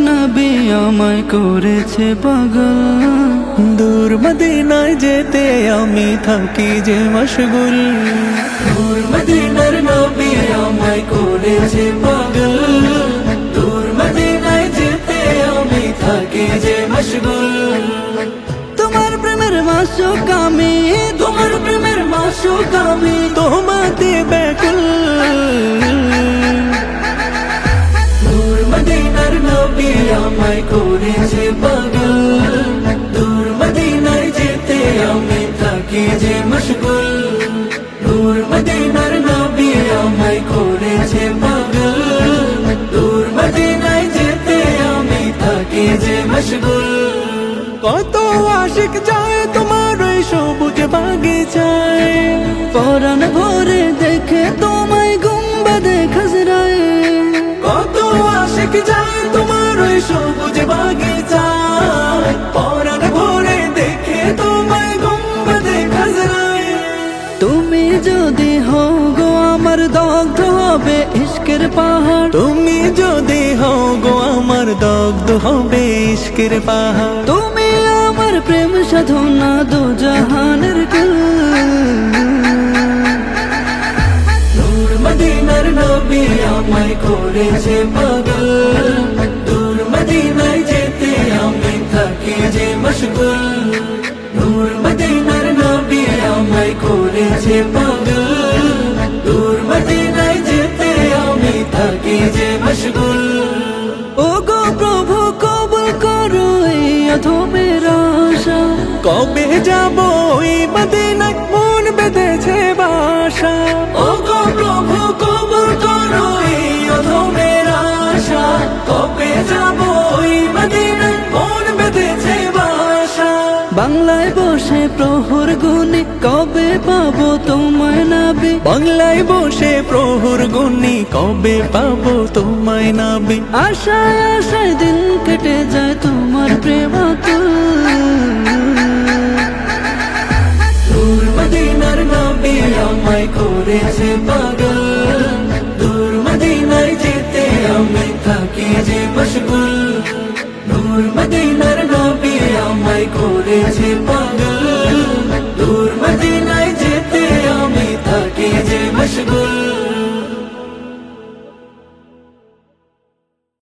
নবী আমায় করেছে পাগল। দূর মদিনায় যেতে আমি থাকি যে মশগুল। দূর মদিনার নবী আমায় করেছে পাগল। দূর মদিনায় যেতে আমি থাকি যে মশগুল। তোমার প্রেমের মাসুক আমি, তোমার প্রেমের মাসুক আমি, তোমাতে ব্যাকুল। দূর মদিনার নবী আমায় করেছে পাগল। দূর মদিনায় যেতে আমি থাকি যে মশগুল। দূর মদিনার নবী আমায় করেছে পাগল। দূর মদিনায় যেতে আমি থাকি যে মশগুল। কত আশিক যায় তোমার ওই সবুজ বাগিচায়, পরাণ ভরে দেখে তোমায় গুম্বাদে খাজরায়। কত আশিক যায় তোমার ওই সবুজ বাগিচায়, পরাণ ভরে দেখে তোমায় গুম্বাদে খাজরায়। তুমি যদি হও গো আমার দগ্ধ হবে ইশকের পাহাড়। তুমি যদি হও গো আমার দগ্ধ হবে ইশকের পাহাড়। তুমি আমার প্রেম সাধনা দো জাহানের কুল। দূর মদিনার নবী আমায় করেছে পাগল। দূর মদিনায় যেতে আমি থাকি যে মশগুল। দূর মদিনার নবী আমায় করেছে পাগল। দূর মদিনায় যেতে আমি থাকি যে মশগুল। ও গো প্রভু কবুল করো এই অধমের আশা। কবে যাব ওই মদিনায় মন বেঁধেছে বাসা। ও গো প্রভু কবুল করো এই অধমের আশা। কবে যাব ওই মদিনায় মন বেঁধেছে বাসা। বাংলায় বসে প্রহর গুনি কবে পাবো তোমায় নবী। বাংলায় বসে প্রহর গুনি কবে পাবো তোমায় নাবি। আশায় আশায় দিন কেটে যায় তোমার প্রেমাকুল। দূর মদিনার নবী আমায় করেছে পাগল। দূর মদিনায় যেতে আমি থাকি যে মশগুল। দূর মদিনার নবী আমায় করেছে পাগল।